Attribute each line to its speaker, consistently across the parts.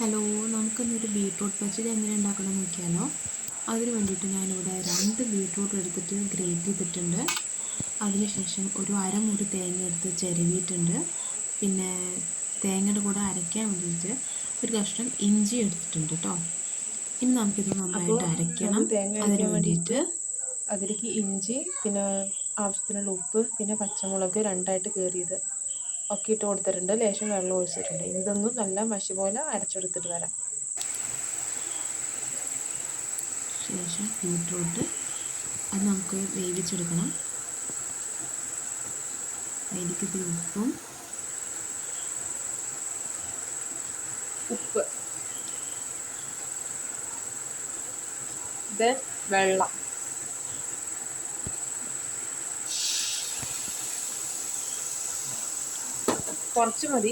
Speaker 1: Hello, നമുക്കിന്നൊരു beetroot പച്ചടി എങ്ങനെ ഉണ്ടാക്കണമെന്ന് നോക്കിയാലോ. അതിന് വേണ്ടിയിട്ട് ഞാനിവിടെ 2 ബീട്രൂട്ട് എടുത്തിട്ട് ഗ്രേറ്റ് ചെയ്തിട്ടുണ്ട്. അതിനുശേഷം ഒരു അരമുറി തേങ്ങ എടുത്ത് ചിരവിയിട്ടുണ്ട്. പിന്നെ തേങ്ങയുടെ കൂടെ അരയ്ക്കാൻ വേണ്ടിയിട്ട് ഒരു കഷ്ണം ഇഞ്ചി എടുത്തിട്ടുണ്ട് കേട്ടോ. ഇനി നമുക്കിത് നന്നായിട്ട് അരയ്ക്കണം. അതിന് വേണ്ടിയിട്ട്
Speaker 2: അതിലേക്ക് ഇഞ്ചി, പിന്നെ ആവശ്യത്തിനുള്ള ഉപ്പ്, പിന്നെ പച്ചമുളക് 2ആയിട്ട് കീറിയത് ഒക്കെ ഇട്ട് കൊടുത്തിട്ടുണ്ട്. ലേശം വെള്ളം ഒഴിച്ചിട്ടുണ്ട്. ഇതൊന്നും നല്ല മഷി പോലെ അരച്ചെടുത്തിട്ട് വരാം.
Speaker 1: ശേഷം ബീട്രൂട്ട് അത് നമുക്ക് വേവിച്ചെടുക്കണം. അതിലേക്ക് ഇത്തിരി
Speaker 2: ഉപ്പ്, വെള്ളം, കുറച്ച് മതി.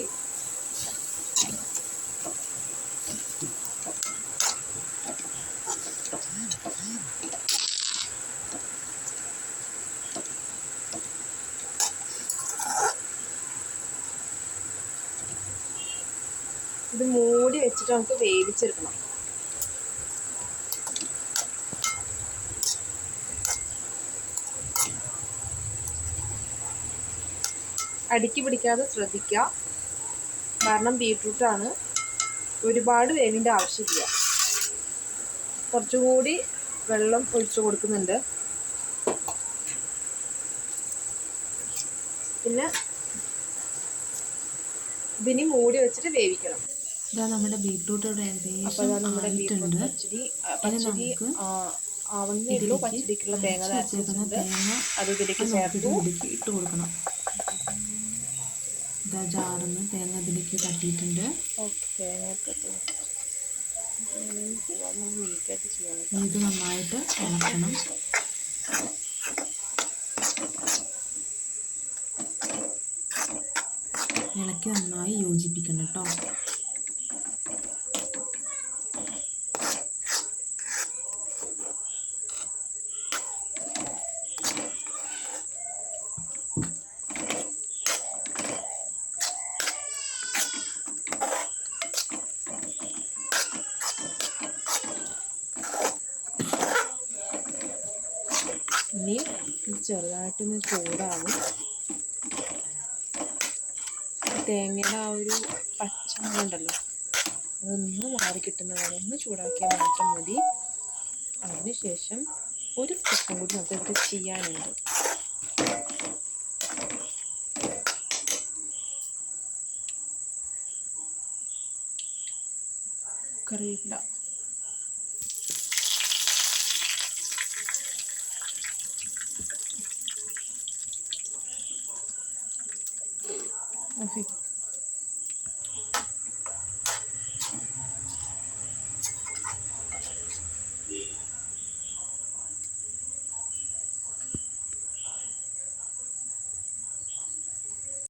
Speaker 2: ഇത് മൂടി വെച്ചിട്ട് നമുക്ക് വേവിച്ചെടുക്കണം. അടുക്കി പിടിക്കാതെ ശ്രദ്ധിക്കുക, കാരണം ബീട്രൂട്ടാണ്, ഒരുപാട് വേവിൻ്റെ ആവശ്യമില്ല. കുറച്ചുകൂടി വെള്ളം ഒഴിച്ചു കൊടുക്കുന്നുണ്ട്. പിന്നെ ഇതിനി മൂടി വെച്ചിട്ട് വേവിക്കണം.
Speaker 1: ഇതാ നമ്മുടെ ബീട്രൂട്ട് ഇവിടെ ഏകദേശം ആയിട്ടുണ്ട്.
Speaker 2: പച്ചടി ആവുന്നേ ഉള്ളൂ. പച്ചടിക്കുള്ള തേങ്ങ അരച്ചിട്ടുണ്ട്. അത് ഇതിലേക്ക് ചേർത്ത്
Speaker 1: ഇട്ട് കൊടുക്കണം. ഇതാ ജാറിന്ന് തേങ്ങ ഇതിലേക്ക് തട്ടിയിട്ടുണ്ട്. ഇത് നന്നായിട്ട് ഇളക്കണം. ഇളക്കി നന്നായി യോജിപ്പിക്കണം കേട്ടോ.
Speaker 2: ഇനി ഇത് ചെറുതായിട്ടൊന്ന് ചൂടാവും. തേങ്ങയുടെ ആ ഒരു പച്ചമുണ്ടല്ലോ, അതൊന്ന് മാറിക്കിട്ടുന്ന വരെ ഒന്ന് ചൂടാക്കിയാൽ മാത്രം മതി. അതിനുശേഷം ഒരു സ്റ്റെപ്പും കൂടി നമുക്ക് ഇത് ചെയ്യാനുണ്ട്. കറിവേപ്പില,